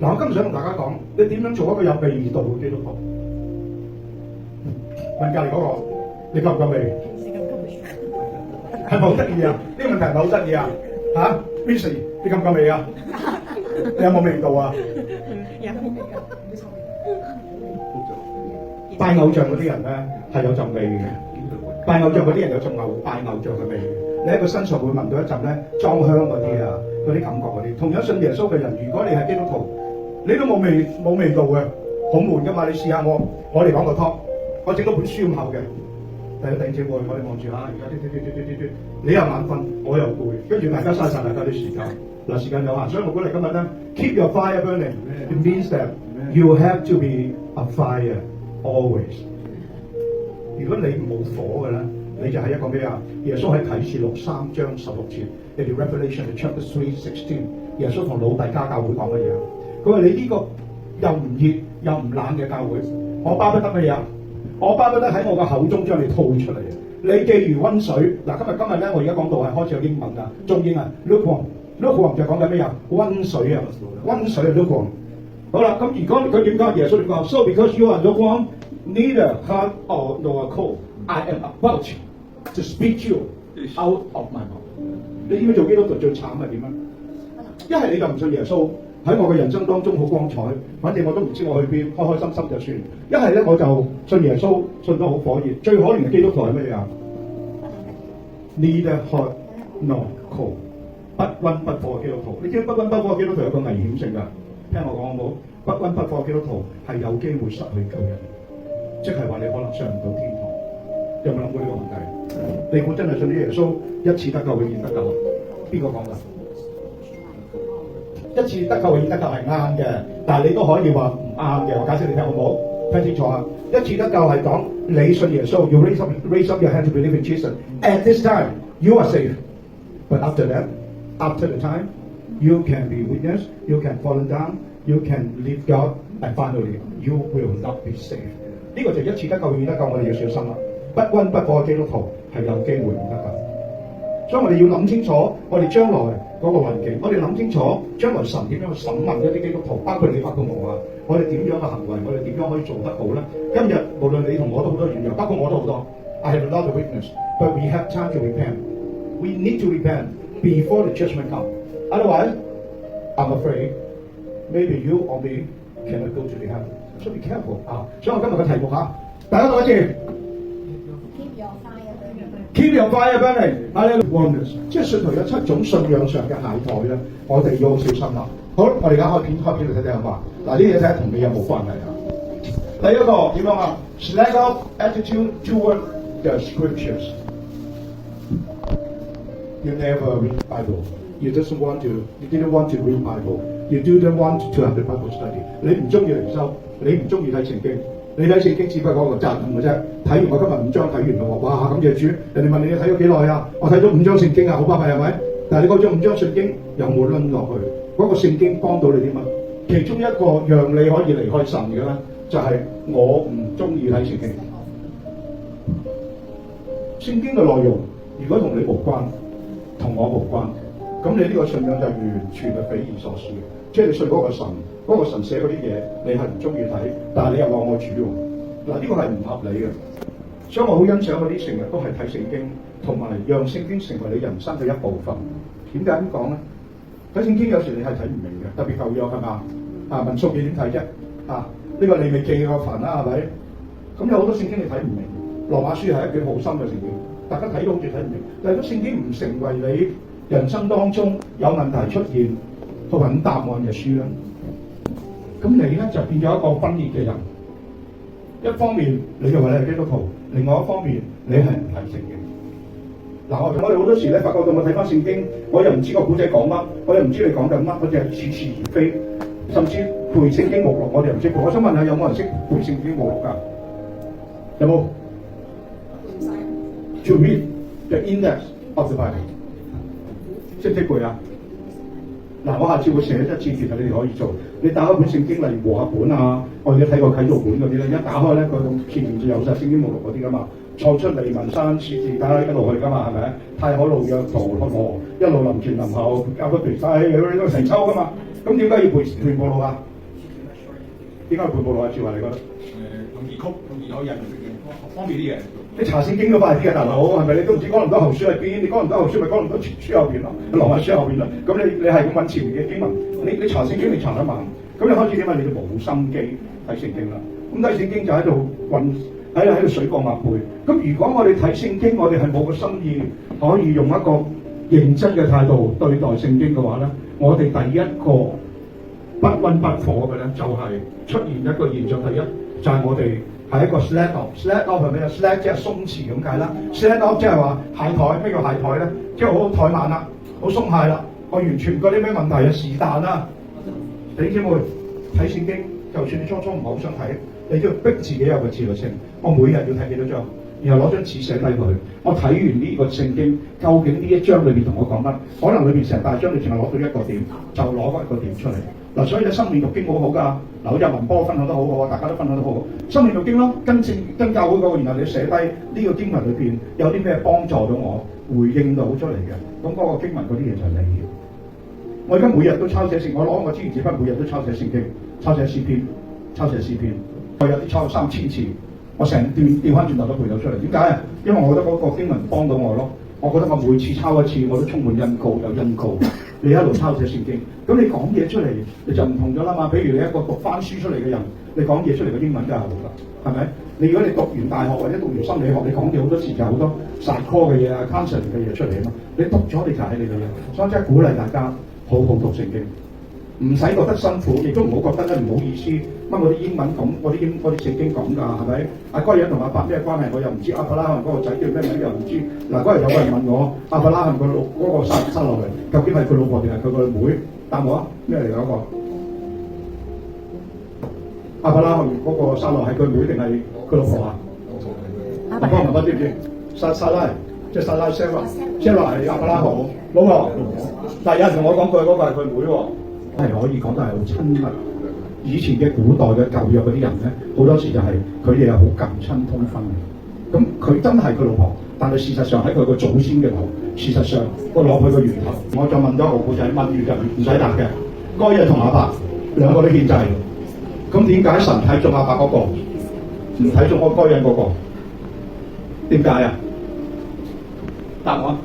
嗱，我今日想同大家講，你點樣做一個有味道嘅基督徒？問隔離嗰個，你夠唔夠味？係咪好得意啊？呢個問題係咪好得意啊？嚇 ，Miss， 你夠唔夠味啊？你有冇味道啊？拜偶像嗰啲人咧係有陣味嘅，拜偶像嗰啲人有陣拜偶像嘅味。你喺佢身上會聞到一陣咧裝香嗰啲啊，嗰啲感覺嗰啲。同樣信耶穌嘅人，如果你係基督徒，你都冇味道嘅，好悶噶嘛！你試下我哋講個 talk， 我整咗本書咁厚嘅，弟兄姊妹，我哋望住下，而家嘟，你又眼瞓，我又攰，跟住大家嘥晒大家啲時間。嗱，時間有限，所以我鼓勵今日咧 keep your fire burning。It means that you have to be a fire always。如果你冇火嘅咧，你就係一個咩啊？耶穌喺啟示錄3章16節，你哋 Revelation chapter 3:16，耶穌同老底嘉教會講乜嘢？佢話你呢個又唔熱又唔冷嘅教會，我巴不得乜嘢啊？我巴不得喺我嘅口中將你吐出嚟。你既如溫水，嗱今日咧，我而家講到係開始有英文啊，中英啊 lukewarm 就講緊咩啊？溫水啊，溫水啊 lukewarm。好啦，咁如果佢點講？耶穌點講 ？So because you are lukewarm, neither hot nor cold, I am about to speak you out of my mouth。你知唔知做基督徒最慘係點啊？一係你就唔信耶穌，喺我嘅人生當中好光彩，反正我都唔知我去邊，開開心心就算。一係咧我就信耶穌，信得好火熱。最可憐嘅基督徒係乜嘢啊 ？Neither hot nor cold， 不溫不火嘅基督徒。你知唔知不溫不火嘅基督徒有個危險性㗎？聽我講好冇？不溫不火嘅基督徒係有機會失去救人，即係話你可能上唔到天堂。有冇諗過呢個問題？你估真係信咗耶穌一次得救永遠得救？邊個講㗎？一次得救永遠得救係啱嘅，但係你都可以話唔啱嘅。我解釋你聽好唔好？聽清楚啊！一次得救係講你信耶穌，要 raise up your hand to believe in Jesus. At this time, you are saved. But after that, after the time, you can be witness, you can fall down, you can leave God, and finally, you will not be saved. 呢個就一次得救永遠得救，我哋要小心啦。不溫不火嘅基督徒係有機會唔得救。所以我哋要諗清楚，我哋將來嗰個環境，我哋諗清楚將來神點樣去審問一啲基督徒，包括你包括我啊，我哋點樣嘅行為，我哋點樣可以做得好咧？今日無論你同我都好多軟弱，包括我都好多。I have a lot of weakness, but we have time to repent. We need to repent before the judgment comes. Otherwise, I'm afraid maybe you or me cannot go to the heaven. So be careful 啊！所以我今日嘅題目嚇，大家讀一次。Keep your fire burning， Hallelujah！ 即係信徒有7種信仰上嘅懈怠咧，我哋要好小心啦。好，我哋而家開片嚟睇睇好嘛？嗱，呢啲嘢睇下同你有冇關係啊？第一個點樣啊 ？Slack off attitude toward the scriptures. You never read Bible. You didn't want to read Bible. You didn't want to have the Bible study. 你唔中意靈修，你唔中意睇聖經。你睇聖經只不過個責任嘅啫，睇完我今日5章睇完咯喎，哇！感謝主，人哋問你睇咗幾耐啊？我睇咗5章聖經啊，好巴閉係咪？但係你嗰張5章聖經有冇攆落去？嗰個聖經幫到你啲乜？其中一個讓你可以離開神嘅咧，就係我唔中意睇聖經。聖經嘅內容如果同你無關，同我無關，咁你呢個信仰就完全係匪夷所思嘅。即係你信嗰個神。嗰個神寫嗰啲嘢，你係唔中意睇，但係你又愛我主喎。嗱，呢個係唔合理嘅。所以我好欣賞嗰啲成日都係睇聖經，同埋讓聖經成為你人生嘅一部分。點解咁講咧？睇聖經有時你係睇唔明嘅，特別舊約係嘛？啊，民數記點睇啫？啊，呢個利未記個墳啦係咪？咁有好多聖經你睇唔明。羅馬書係一卷好深嘅聖經，大家睇到好似睇唔明。但係如果聖經唔成為你人生當中有問題出現去揾答案嘅書咧？咁你咧就變咗一個分裂嘅人，一方面你就話你係基督徒，另外一方面你係唔睇聖經。嗱，我哋好多時咧發覺到我睇翻聖經，我又唔知個古仔講乜，我又唔知你講緊乜，我淨係似是而非，甚至背聖經目錄我哋又唔識背。我想問下有冇人識背聖經目錄㗎？有冇 ？To read the index of the Bible， 識唔識背啊？嗱，我下次會寫一次，其實你哋可以做。你打開本聖經，例如和合本啊，我而家睇過啟導本嗰啲咧，一打開咧，佢前面就有晒聖經目錄嗰啲噶嘛。創出利民山設字打一路去噶嘛，係咪？太可路約道羅一路林前林後，教佢皮西，佢都成抽噶嘛。咁點解要背段部路啊？點解要背部路啊？說話你覺得？用異曲，用異口印方便啲嘅。你查聖經都快啲嘅，大佬係咪？你都唔知哥林多後書喺邊？你哥林多後書咪哥林多前書後邊咯，羅馬書後邊咯。咁你係咁揾前面嘅經文，你查聖經你查得慢，咁你開始點解你就冇心機睇聖經啦？咁睇聖經就喺度喺度水過鴨背。咁如果我哋睇聖經，我哋係冇個心意，可以用一個認真嘅態度對待聖經嘅話咧，我哋第一個不溫不火嘅咧，就係出現一個現象。第一就係我哋係一個 slack off 係咩啊 ？slack 即係鬆弛咁解啦。slack off 即係話懈怠。咩叫懈怠咧？即係好怠慢啦，好鬆懈啦。我完全唔覺啲咩問題啊，是但啦。弟兄姊妹睇聖經，就算你初唔好想睇，你都要逼自己有個自律性。我每日要睇幾多章，然後攞張紙寫低佢。我睇完呢個聖經，究竟呢一章裏邊同我講乜？可能裏邊成大章你淨係攞到一個點，就攞嗰一個點出嚟。嗱，所以咧生命讀經好好㗎。嗱，好似文波分享得好好啊，大家都分享得好好。生命讀經咯，跟教會嗰個，然後你寫低呢個經文裏邊有啲咩幫助到我，回應到出嚟嘅。咁嗰個經文嗰啲嘢就係你。我而家每日都抄寫聖，我攞我支原子筆，每日都抄寫聖經，抄寫詩篇。我有啲抄3000次，我成段調翻轉頭都背到出嚟。點解啊？因為我覺得嗰個經文幫到我咯。我覺得我每次抄一次，我都充滿恩膏，有恩膏。你一路抄寫聖經，咁你講嘢出嚟，你就唔同咗啦嘛。比如你一個讀翻書出嚟嘅人，你講嘢出嚟嘅英文真係好啦，係咪？如果你讀完大學或者讀完心理學，你講嘢好多時就好多 psycho 嘅嘢啊 counseling 嘅嘢出嚟啊嘛。你讀咗你就係你嘅嘢，所以真係鼓勵大家好好讀聖經。唔使覺得辛苦，亦都唔好覺得咧唔好意思。乜嗰啲英文咁，嗰啲聖經咁㗎，係咪？阿該隱同阿伯咩關係？我又唔知。亞伯拉罕嗰個仔叫咩名又唔知。嗱，嗰日有個人問我，亞伯拉罕個老嗰個生落嚟，究竟係佢老婆定係佢個妹？答我啊，咩嚟㗎嗰個？亞伯拉罕嗰個生落係佢妹定係佢老婆啊？問我知唔知？撒拉即係撒拉 Sarah 係亞伯拉罕老婆。但係有人同我講句嗰個係佢妹喎。係可以講得係好親密。以前嘅古代嘅舊約嗰啲人咧，好多時就係佢哋係好近親通婚嘅。咁佢真係佢老婆，但係事實上喺佢個祖先嘅頭，事實上我攞佢個源頭。我再問咗個故仔，問完就唔使答嘅。該隱同亞伯兩個都獻祭，咁點解神睇中亞伯嗰個，唔睇中該隱嗰個？點解啊？答我。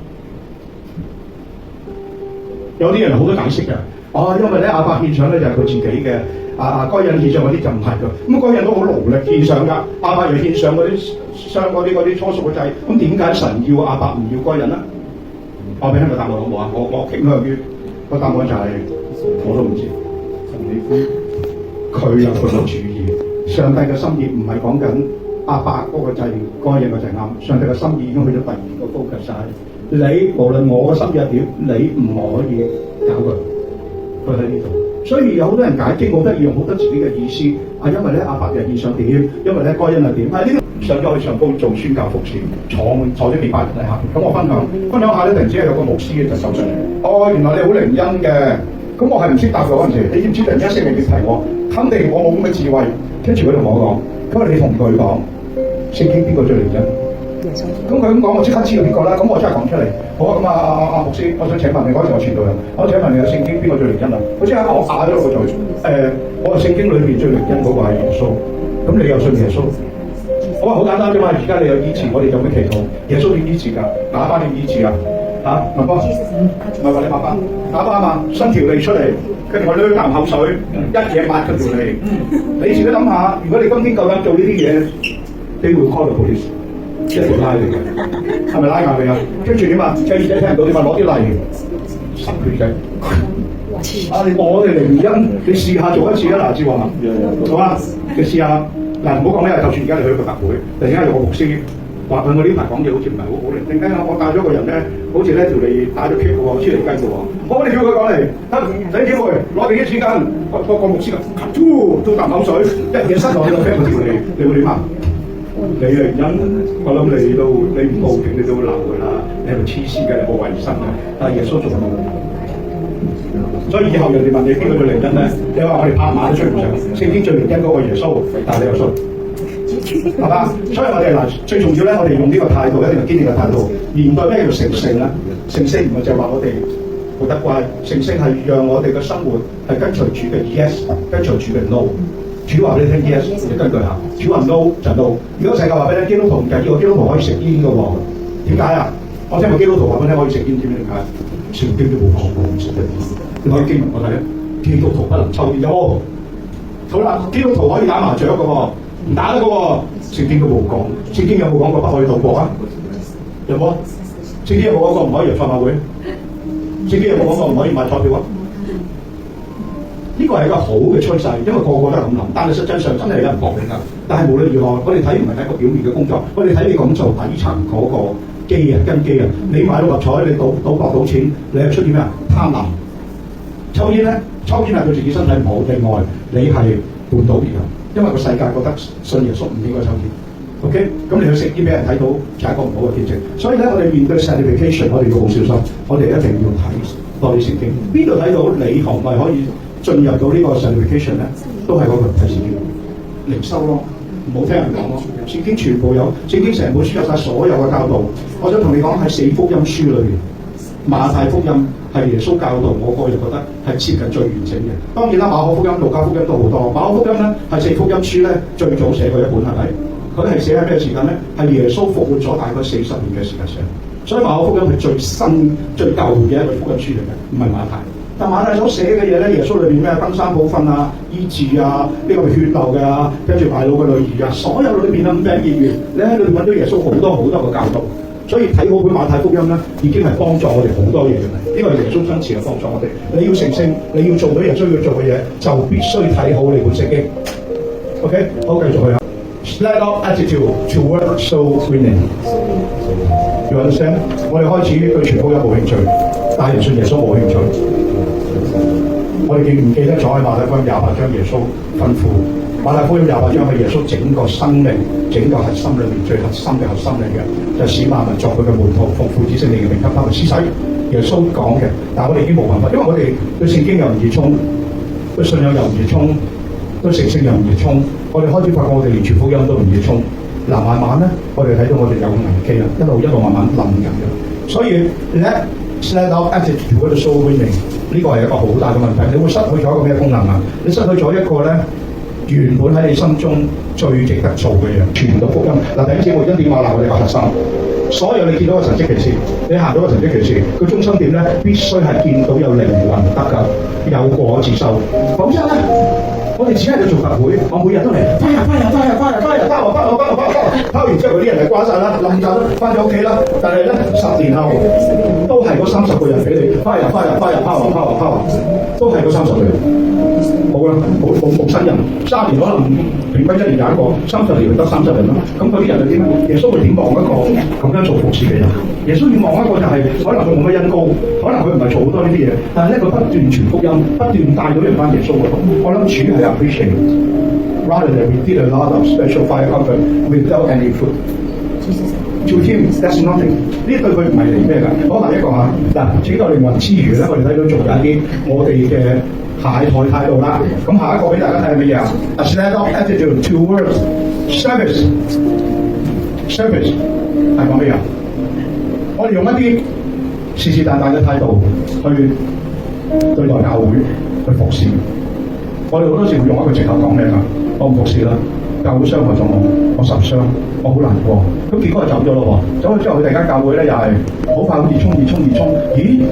有啲人好多解釋嘅。因為咧亞伯獻上咧就係佢自己嘅，該隱獻上嗰啲就唔係㗎。咁該隱都好勞力獻上㗎，亞伯又獻上嗰啲初熟嘅祭。咁點解神要亞伯唔要該隱咧？我俾一個答案好唔好啊？我傾向於個答案就係、我都唔知。佢有佢嘅主意，上帝嘅心意唔係講緊亞伯嗰個祭，該隱個祭啱。上帝嘅心意已經去咗第二個高級晒。你無論我嘅心意係點，你唔可以搞佢。佢喺呢度，所以有好多人解經好得意，用好多自己嘅意思。因為咧亞伯嘅意想點，因為咧該隱係點。呢啲上咗去上高做宣教服侍，坐咗幾百人喺下邊。咁我分享下咧，突然之間有個牧師就走上嚟。原來你好靈恩嘅。咁我係唔識答佢嗰陣時，你知唔知突然間聖靈提我？肯定我冇咁嘅智慧。跟住佢同我講，因為你同佢講聖經邊個最靈恩？咁佢咁講，我即刻知道邊個啦。咁我真係講出嚟。好啊，咁阿牧師，我想請問你，嗰時我傳道人，我請問你嘅聖經邊個最靈恩啊？我即刻我啞咗個嘴。我話聖經裏邊最靈恩嗰個係耶穌。咁你又信耶穌？我話好簡單啫嘛。而家你有醫治，我哋就會祈禱。耶穌點醫治㗎？啞巴點醫治啊？文波，唔係話你啞巴啊嘛，伸條脷出嚟，跟住我啜啖口水，一嘢抹佢條脷。你自己諗下，如果你今天夠膽做呢啲嘢，你會 call the police。一條拉嚟嘅，係咪拉硬你啊？跟住點啊？記者聽唔到點啊？攞啲例十血嘅。我哋靈恩，你試下做一次啊！嗱，志華，好啊，你試下。嗱，唔好講咩，就算而家你去個特會，突然間有個牧師話佢我呢排講嘢好似唔係好靈。突然間我帶咗個人咧，好似咧條脷打咗棘嘅喎，黐脷雞嘅喎。我哋叫佢講嚟，唔使叫佢攞定啲紙巾，個牧師都啖口水，一嘢塞落去個棘個條脷，你會點啊？你靈恩，我諗你唔報警，你都會鬧佢啦。你係咪黐線嘅？你冇衞生嘅。但係耶穌做到，所以以後人哋問你邊個最靈恩咧，你話我哋拍馬都追唔上。聖經最靈恩嗰個耶穌，但係你又信，係嘛？所以我哋最重要咧，我哋用呢個態度，一定係堅定嘅態度，面對咩叫成聖咧？成聖唔係就係話我哋活得乖。成聖係讓我哋嘅生活係跟隨主嘅 yes， 跟隨主嘅 no。主話俾你聽 yes， 你根據下；主話 no 就 no。如果世界話俾你聽基督徒唔緊要，基督徒可以食煙嘅喎，點解啊？我聽過基督徒話俾你聽可以食煙，知唔知點解？聖經都冇講過唔食嘅。你可以經文我睇咧，基督徒不能抽煙。有好啦，基督徒可以打麻雀嘅喎，唔打得嘅喎，聖經都冇講。聖經有冇講過不可以賭博啊？有冇？聖經有冇講過唔可以入賽馬會？聖經有冇講過唔可以買彩票啊？呢個係一個好嘅趨勢，因為個個都係咁諗，但係實際上真係有人搏命㗎。但係無論如何，我哋睇唔係睇個表面嘅工作，我哋睇你咁做底層嗰個基啊根基啊。你買六合彩，你賭博賭錢，你係出啲咩啊？貪婪。抽煙咧，抽煙係對自己身體唔好。另外，你係絆倒別人，因為個世界覺得信耶穌唔應該抽煙。OK， 咁你去食煙俾人睇到，就係一個唔好嘅見證。所以咧，我哋面對 sanctification， 我哋要好小心，我哋一定要睇多啲聖經。邊度睇到你係咪可以進入到呢個 sanctification 咧？都係嗰個睇聖經，靈修咯，唔好聽人講咯。聖經全部有，聖經成本書有晒所有嘅教導。我想同你講喺4福音書裏邊，馬太福音係耶穌教導，我個人覺得係接近最完整嘅。當然啦，馬可福音、路加福音都好多。馬可福音咧係4福音書咧最早寫過一本，係咪？佢係寫喺咩時間咧？係耶穌復活咗大概40年嘅時間寫，所以馬可福音係最新、最舊嘅一個福音書嚟嘅，唔係馬太。但馬太所寫嘅嘢咧，耶穌裏邊咩登山寶訓啊、醫治啊、呢個血流嘅啊，跟住睚魯嘅女兒啊，所有裏邊啊五餅二魚，你喺裏邊揾到耶穌好多好多嘅教導。所以睇好本馬太福音咧，已經係幫助我哋好多嘢嘅。呢個係耶穌真慈嘅幫助我哋。你要成聖，你要做到耶穌要做嘅嘢，就必須睇好你本聖經。OK， 好，繼續去啊。Let our attitude toward soul winning. You understand？ 我哋開始對傳福音冇興趣，帶人信耶穌冇興趣。我哋記唔記得咗喺馬太福音28章耶穌吩咐？馬太福音28章係耶穌整個生命、整個核心裏面最核心嘅核心嚟嘅，就係使萬民作佢嘅門徒，奉父子聖靈嘅名給他們施洗。耶穌講嘅，但係我哋已經冇辦法，因為我哋對聖經又唔熱衷，對信仰又唔熱衷，對成聖又唔熱衷。我哋開始發覺我哋連傳福音都唔熱衷。嗱，慢慢咧，我哋睇到我哋有危機啦，一路慢慢冧緊嘅。所以 let our attitude toward soul winning 呢個係一個好大嘅問題。你會失去咗一個咩功能啊？你失去咗一個咧原本喺你心中最值得做嘅嘢，傳到福音。嗱，弟兄姊妹，恩典話嗱，我哋個核心，所有你見到嘅神蹟奇事，你行到嘅神蹟奇事，佢中心點咧，必須係見到有靈魂得㗎，有果子收，否則咧。我哋只係喺度做特會，我每日都嚟翻完之後嗰啲人就瓜晒啦，冧曬啦，翻咗屋企啦。但係咧10年後都係嗰30個人俾你翻拋，都係嗰30個人。冇啦，冇新人。3年可能平均1年有一個，30年得30人啦。咁嗰啲人就點咧？耶穌會點望一個咁樣做服侍嘅人？耶穌要望一個就係、可能佢冇乜恩膏，可能佢唔係做好多呢啲嘢，但係咧佢不斷傳福音，不斷帶到人翻耶穌嗰度。我諗主係 appreciate rather than we did a lot of special fire comfort without any fruit. To him, that's nothing. 呢對佢唔係嚟咩㗎？好，下一個嚇嗱，拯救靈魂之餘咧，我哋睇到仲有一啲我哋嘅下台態度啦。咁下一個俾大家睇係乜嘢啊？ A stand up attitude towards service 係講咩啊？我哋用一啲是是但但嘅態度去對待教會，去服侍。我哋好多時會用一個藉口講咩㗎？我唔服侍啦，教會傷害咗我受傷，我好難過。咁結果就走咗咯喎，走咗之後佢突然間教會咧又係好快好熱衷，咦？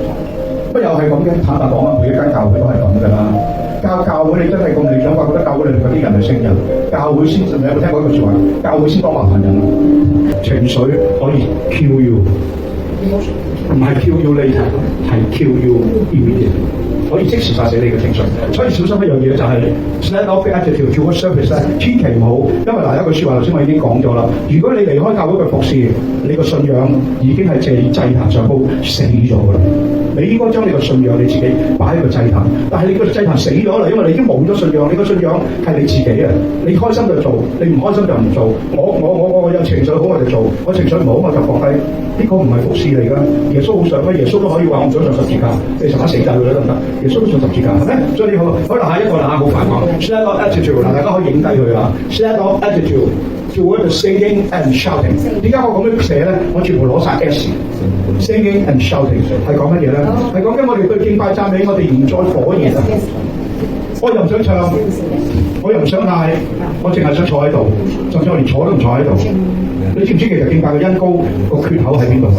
乜又係咁嘅？坦白講啊，每一間教會都係咁㗎啦。教會你真係咁理想化，覺得教會裏面嗰啲人係聖人，教會先，你有冇聽過一句説話？教會先當麻煩人，情緒可以 kill you， 唔係 kill you later， 係 kill you immediately， 可以即時殺死你嘅情緒。所以小心一樣嘢就係 stand up attitude toward service 咧，千祈唔好，因為嗱一句説話頭先我已經講咗啦。如果你離開教會嘅服侍，你個信仰已經係祭壇上高死咗㗎啦。你應該將你個信仰你自己擺喺個祭壇，但係你個祭壇死咗啦，因為你已經冇咗信仰。你個信仰係你自己啊，你開心就做，你唔開心就唔做。我有情緒好我就做，我情緒唔好我就放低。呢個唔係服侍嚟㗎。耶穌好想咩？耶穌都可以話我唔想上十字架，你尋晚死曬佢啦得唔得？耶穌都上十字架係咪？所以好啦，下一個啦嚇，好煩講。Stand up attitude 嗱，大家可以影低佢啊。Stand up attitude toward the singing and shouting。點解我咁樣寫咧？我全部攞晒 S。Singing and shouting 係講乜嘢咧？係講緊我哋對敬拜讚美，我哋唔再火熱啊！我又唔想唱，我又唔想嗌，我淨係想坐喺度，甚至我連坐都唔坐喺度。你知唔知其實敬拜嘅恩膏個缺口喺邊度？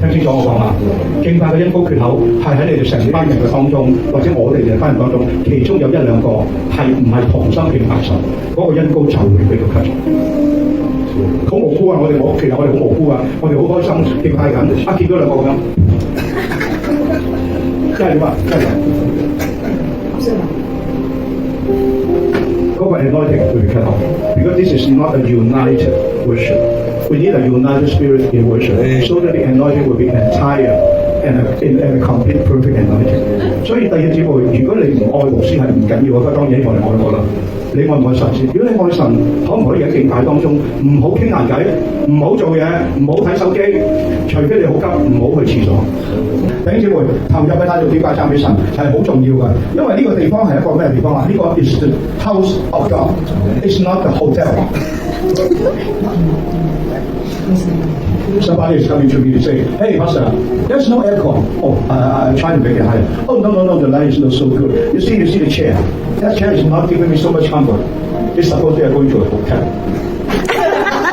聽清楚我講啦，敬拜嘅恩膏缺口係喺你哋成班人嘅當中，或者我哋嘅班人當中，其中有一兩個係唔係同心敬拜神，嗰、個恩膏就會俾佢 cut 咗。好無辜啊！我哋其實我哋好無辜啊！我哋好開心敬拜緊，見到兩個咁樣，真係點啊？真係。嗰個 anointing 會 cut off because this is not a united worship. We need a united spirit in worship, so that the anointing will be entire and a complete perfect anointing. 所以弟兄姊妹，如果你唔愛牧師係唔緊要嘅，當然希望你愛我啦。你愛唔愛神先？如果你愛神，可唔可以喺敬拜當中唔好傾閒偈，唔好做嘢，唔好睇手機，除非你好急，唔好去廁所。弟兄姊妹，投入去態度敬拜讚美神係好重要嘅，因為呢個地方係一個咩地方啊？呢、個 is the house of God, it's not the hotel. Somebody is coming to me and say, "Hey, Pastor, there's no aircon." Oh, I'm trying to make it higher. Oh, no, the light is not so good. You see the chair. That chair is not giving me so much comfort. It's supposed to be going to a hotel.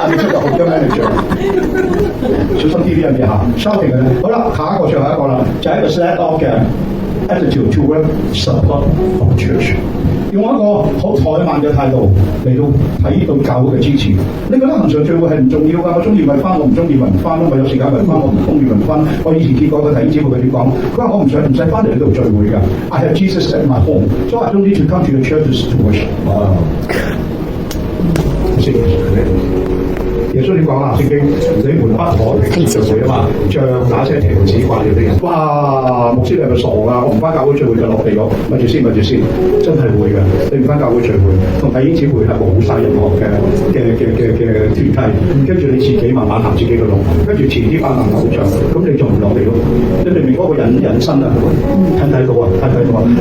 I'm just a hotel manager. 小心啲呢樣嘢嚇，收定嘅。好啦，下一個最後一個啦，就係一個 set off 嘅 attitude to work support of church。用一個好怠慢嘅態度嚟到睇到教會嘅支持。你覺得恆常聚會係唔重要㗎？我中意咪翻，我唔中意咪唔翻咯。我有時間咪翻，我唔中意咪唔翻。我以前見過個弟兄姊妹佢點講？佢話我唔使翻嚟呢度聚會㗎。I have Jesus at my home, so I don't need to come to the churches to worship。耶穌點講啊？聖經你們不可停聚會啊嘛，像那些停止慣了的人。哇！牧師你係咪傻㗎？我唔翻教會聚會就落地獄。咪住先，真係會㗎。你唔翻教會聚會，同弟兄姊妹係冇晒任何嘅團契，跟住你自己慢慢行自己嘅路，跟住前啲班行偶像，咁你仲唔落地獄？你明唔明嗰個引申啊？睇到啊！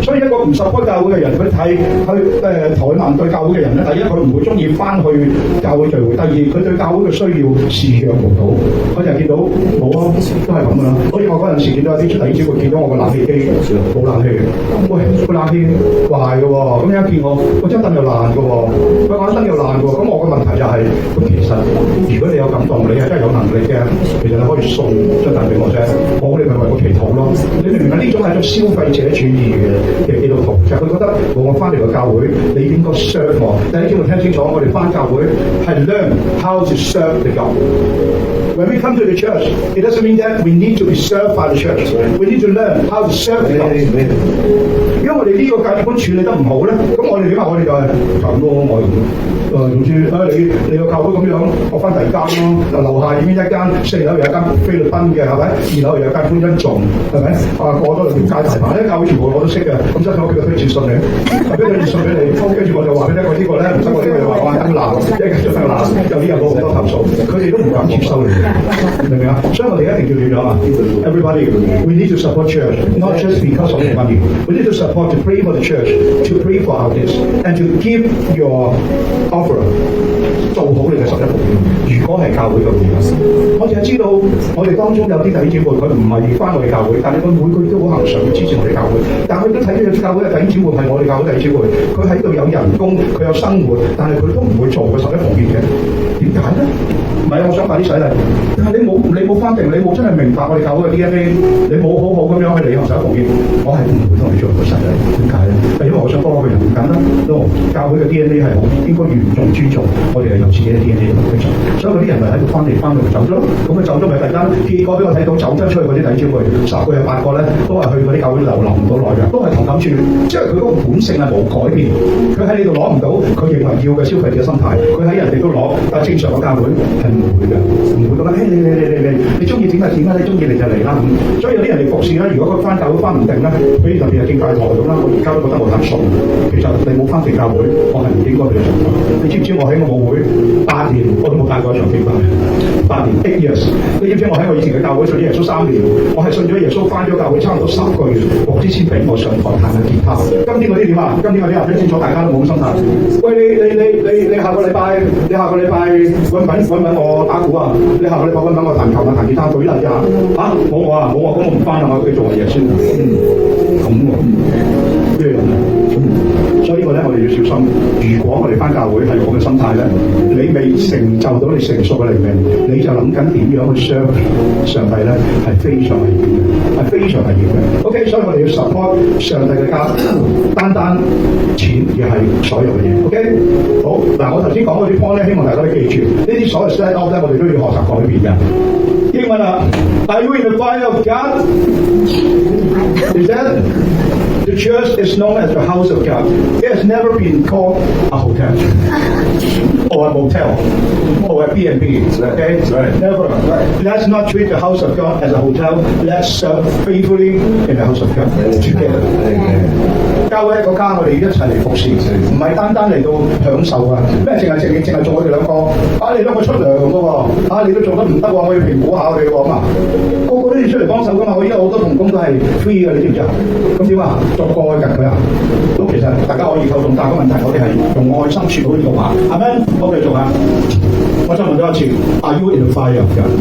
所以一個唔受開教會嘅人，佢怠慢對教會嘅人咧，第一佢唔會中意翻去教會聚會，第二佢對教會嘅需要視若無睹，佢就見到冇啊，都係咁噶啦。好似我嗰陣時見到有啲弟兄姊妹見到我個冷氣機冇冷氣，喂個冷氣壞嘅喎，咁一見我張凳又爛嘅喎，個眼燈又爛嘅喎，咁我嘅問題就係、咁其實如果你有感動，你係真係有能力嘅，其實你可以送張凳俾我啫，我哋咪為我祈禱咯。你明唔明啊？呢種係一種消費者主義嘅基督徒，就係佢覺得我翻嚟個教會，你應該 serve 我。弟兄姊妹聽清楚，我哋翻教會係 learn how to serve the God. When we come to the church, it doesn't mean that we need to be served by the church. We need to learn how to serve the God. 如果我哋呢個價值觀處理得唔好咧，咁我哋點啊？我哋就係咁咯，我總之你個教會咁樣，我翻第二間咯。樓下已經一間，4樓有一間菲律賓嘅，係咪？2樓有一間觀音頌，係咪？過咗條街大棚，啲教會全部我都識嘅，咁所以我叫佢推薦信你，俾推薦信俾你，跟住我就話俾你聽，我呢個咧唔得，我呢個又話好難，一繼續得難，有啲人攞好多投訴，佢哋都唔敢接收你，明唔明啊？所以我哋一定要點樣啊 ？Everybody, we need to support church, not just because of the money. We need to support to pray for the church, to pray for others, and to give your offer. 做好你嘅11奉獻。如果係教會嘅會員，我淨係知道我哋當中有啲弟兄姊妹，佢唔係翻我哋教會，但係佢每個月都好恒常去支持我哋教會。但係佢都睇到有啲教會嘅弟兄姊妹係我哋教會弟兄姊妹，佢喺度有人工，佢有生活，但係佢都唔會做個11奉獻嘅。點解咧？唔係，我想快啲洗禮。但係你冇翻定，你冇真係明白我哋教會嘅 DNA， 你冇好好咁樣去履行11奉獻，我係唔會同你做個洗禮。點解咧？係因為我想幫我個人唔簡單。教會嘅 DNA 係好，應該嚴重尊重我哋係有自己嘅 DNA 去做。所以嗰啲人咪喺度翻嚟走咗咯。咁佢走咗咪突然間結果俾我睇到走得出去嗰啲弟兄姊妹，10個有8個咧都係去嗰啲教會留唔到耐嘅，都係同感處，即係佢嗰個本性係冇改變。佢喺呢度攞唔到，佢認為要嘅消費者心態，佢喺人哋都攞，但係正常嘅教會係唔會嘅，唔會咁樣。你中意點就點啦，你中意嚟就嚟啦咁。所以有啲人嚟服侍咧，如果佢翻教會翻唔定咧，譬如特別係敬拜台咁啦，我而家都覺得我太傻。其實你冇翻嚟教會，我係唔應該俾你做。你知唔知我喺我母會8年我都冇帶過一場敬拜，8年8 years。你知唔知我喺我以前嘅教會信咗耶穌3年，我係信咗耶穌翻咗教會差唔多10個月，牧師先俾我上台彈下吉他。今天嗰啲點啊？今天嗰啲話聽清楚，大家都冇咁心態。喂，你下個禮拜揾我打鼓啊？你下個禮拜揾我彈琴啊、彈吉他舉例啊？嚇冇我啊，冇啊，咁我唔翻啦，我要繼續做嘢先。咁喎，咩人啊？所以呢個咧，我哋要小心。如果我哋翻教會係咁嘅心態咧，你未成就到你成熟嘅靈命，你就諗緊點樣去相上帝咧，係非常危險嘅，係非常危險嘅。OK， 所以我哋要 support 上帝嘅家，單錢而係所有嘅嘢。OK， 好嗱，我頭先講嗰啲 point 咧，希望大家都記住，呢啲所謂 set up 咧，我哋都要學習改變嘅。英文啊 ，Are you in the fire of God? Is that the church is known as the house of God? It has never been called a hotel or a motel or a B&B. Okay, never. Let's not treat the house of God as a hotel. Let's serve faithfully in the house of God together. 教會一個家，我哋一齊嚟服侍，唔係單嚟到享受啊！咩淨係做我哋兩個啊？你兩個出糧㗎喎，啊你都做得唔得喎？我要評估下你喎咁啊！個個都要出嚟幫手㗎嘛！我依家好多同工都係 free 嘅，你知唔知啊？咁點啊？作過愛近佢啊？咁其實大家可以溝通，但係個問題我哋係用愛心處理呢個話，係咪？我繼續啊！我再問多一次 ，Are you in the fire of God？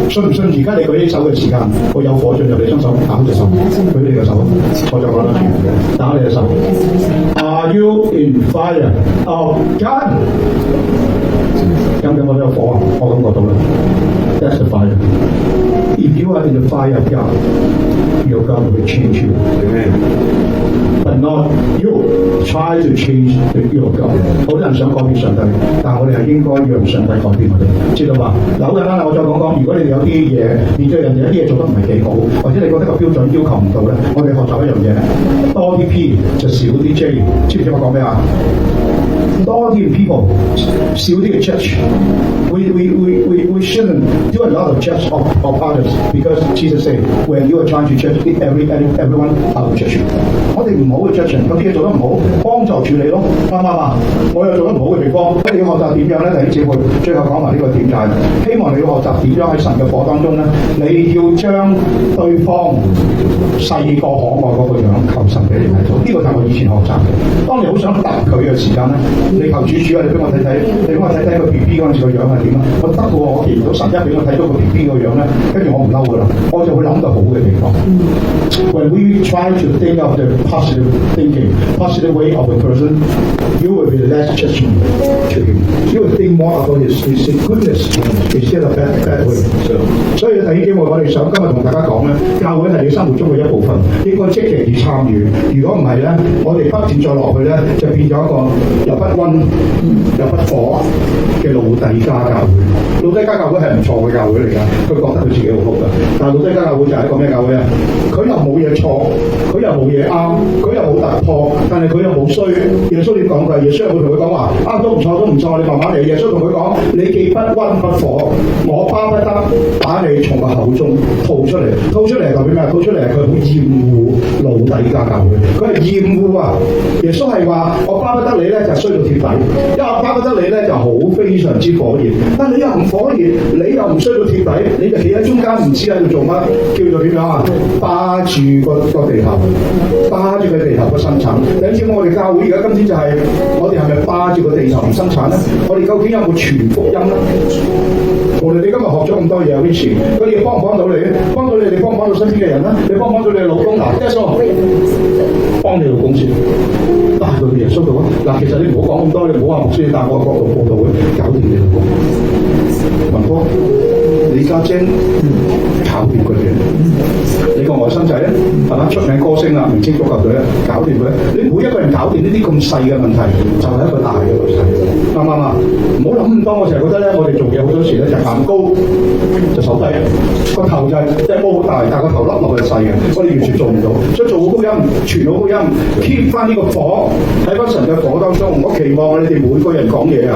信唔信？而家你舉起手嘅時間，我有火進入你雙手，打開隻手，舉你嘅手，我就講得住，打開你隻手。Are you in fire of God？ 有冇有火啊？我感覺到啦。That's the fire. If you are in the fire of God, your God will change you. But not you try to change your God. 好多人想改變上帝，但係我哋係應該讓上帝改變我哋，知道嘛？嗱，好簡單啦，我再講講。如果你哋有啲嘢面對人哋有啲嘢做得唔係幾好，或者你覺得個標準要求唔到咧，我哋學習一樣嘢，多啲 P 就少啲 J。知唔知我講咩啊？多啲 people， 少啲嘅 judge。We shouldn't do a lot of judge of others because Jesus said, when you are trying to judge everyone, I will judge you. 我哋唔好去 judge 人，有啲嘢做得唔好，幫助處理咯，啱唔啱啊？我有做得唔好嘅地方，你要學習點樣咧？弟兄姊妹，最後講埋呢個點就係，希望你要學習點樣喺神嘅火當中咧，你要將對方細個可愛嗰個樣求神俾你睇到，呢個就係我以前學習嘅。當你好想答佢嘅時間咧，你求主啊，你俾我睇睇，你俾我睇睇個 B B 嗰陣時個樣係點啊？我得嘅喎，我見唔到神一俾我睇到個 B B 個樣咧，跟住我唔嬲㗎啦，我就會諗到好嘅地方。When we try to think of the positive thinking, positive way of a person, you will be less judgment to him. You will think more about his goodness instead of bad way. 所以弟兄姊妹，我哋想今日同大家講咧，教會係你生活中嘅一部分，應該積極地參與。如果唔係咧，我哋不斷再落去咧，就變咗一個又不溫又不火嘅老底嘉教會。老底嘉教會係唔錯嘅教會嚟㗎，佢覺得佢自己好好㗎。但係老底嘉教會就係一個咩教會啊？佢又冇嘢錯，佢又冇嘢啱，佢又冇突破，但係佢又冇衰。耶穌點講㗎？耶穌會同佢講話：啱都唔錯，都唔錯，你慢慢嚟。耶穌同佢講：你既不溫不火，我巴不得把你從個口中吐出嚟。吐出嚟係代表咩？吐出嚟係佢好厭惡老底嘉教會，佢係厭惡啊！耶穌係話：我巴不得你咧就衰到貼底，因為我巴不得你咧就好非常之火熱，但你又唔火熱，你又唔衰到貼底，你就企喺中間唔知喺度做乜，叫做點樣啊？霸住個地頭，霸住個地頭個生產。你知我哋教會而家今天就係、我哋係咪霸住個地頭唔生產咧？我哋究竟有冇傳福音咧？無論你今日學咗咁多嘢，Rich，佢哋幫唔幫到你咧？幫到你，你幫唔幫到身邊嘅人咧？你幫唔幫到你嘅老公嗱？一數，幫你老公先，帶佢去耶穌度啊！嗱，其實你唔好講咁多，你唔好話牧師帶我角度報道嘅，搞掂你老公。文哥，李家晶，搞掂佢哋。你個外甥仔咧，係嘛？出名歌星啊，明星足球隊啊，搞掂佢。你每一個人搞掂呢啲咁細嘅問題，就係一個大嘅問題。啱唔啱啊？唔好諗咁多。我成日覺得咧，我哋做嘢好多時咧就眼高就手低，個頭就係即係波好大，但係個頭凹落去細嘅，我哋完全做唔到。所以做好高音，傳好高音 ，keep 翻呢個火喺翻神嘅火當中。我期望你哋每個人講嘢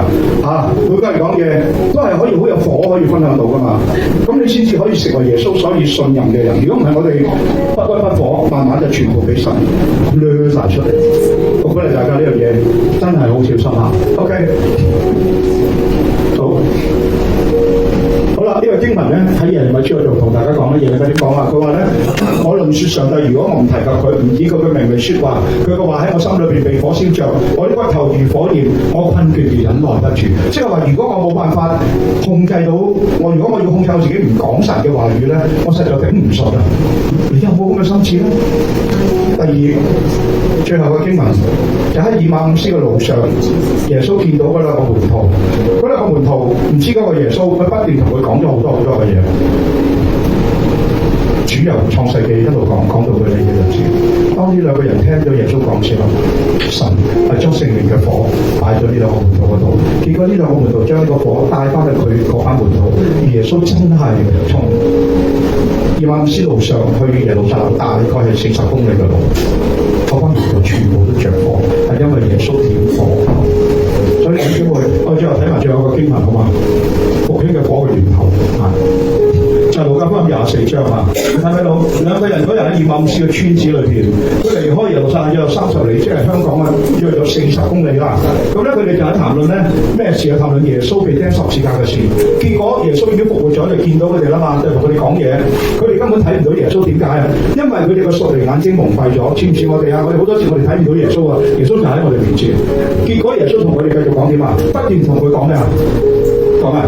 每個人講嘢都係可以好有火可以分享到噶嘛。咁你先至可以成為耶穌所以信任嘅人。如果唔係，我哋不溫不火，慢慢就全部俾神掠晒出嚟。我鼓勵大家呢樣嘢真係好小心啊。OK， 好啦，呢個經文咧喺耶利米書嗰度同大家講乜嘢？點講啊？佢話咧，我論説上帝，如果我唔提及佢，唔以佢嘅名嚟説話，佢嘅話喺我心裏邊被火燒着，我啲骨頭如火焰，我困倦而忍耐不住。即係話，如果我冇辦法控制到我，如果我要控制我自己唔講神嘅話語咧，我實在頂唔順啊！你有冇咁嘅心志咧？第二，最後嘅經文就喺以馬忤斯嘅路上，耶穌見到嗰兩個門徒，嗰兩個門徒唔知嗰個耶穌，佢不斷同佢講咗好多嘅嘢。主由創世記一路講到佢哋嘅日子。當呢兩個人聽咗耶穌講之後，神係將聖靈嘅火擺咗呢兩個門徒嗰度。結果呢兩個門徒將呢個火帶翻去佢嗰班門徒，而耶穌真係從以馬忤斯路上去耶路撒冷，大概係40公里嘅路。嗰班門徒全部都着火，係因為耶穌點火。所以弟兄姊妹，我最後睇埋最後一個經文好嘛？復興嘅火嘅源頭啊！就係路加福音24章啊！你睇唔睇到兩個人嗰日喺以馬忤斯嘅村子裏邊，佢離開耶路撒冷約30里，即係香港啊，約咗40公里啦。咁咧，佢哋就喺談論咧咩事啊？談論耶穌被釘十字架嘅事。結果耶穌已經復活咗，就見到佢哋啦嘛，就同佢哋講嘢。佢哋根本睇唔到耶穌，點解啊？因為佢哋個屬靈眼睛蒙蔽咗，似唔似我哋啊？我哋好多時我哋睇唔到耶穌啊，耶穌就喺我哋面前。結果耶穌同佢哋繼續講點啊？不斷同佢講咩啊？講咩？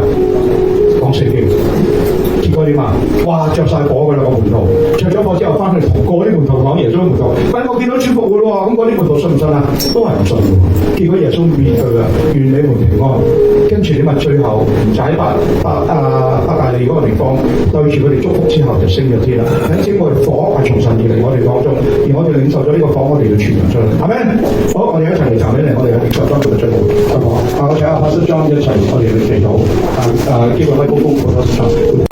講聖經。結果點啊？哇！着晒火㗎啦，個門徒着咗火之後翻去同嗰啲門徒講耶穌門徒，喂，我見到主復活喎，咁嗰啲門徒信唔信啊？都係唔信喎。結果耶穌面對啊，願你們平安。跟住點啊？最後就喺伯大利嗰個地方對住佢哋祝福之後就升咗天啦。等整個火係從神而嚟我哋當中，而我哋領受咗呢個火，我哋要傳揚出嚟。係咪？好，我哋一齊嚟站起嚟，我哋有13個嘅進步，好唔好？我請阿 Pastor John 一齊，我哋去祈禱。基本喺高峰嗰個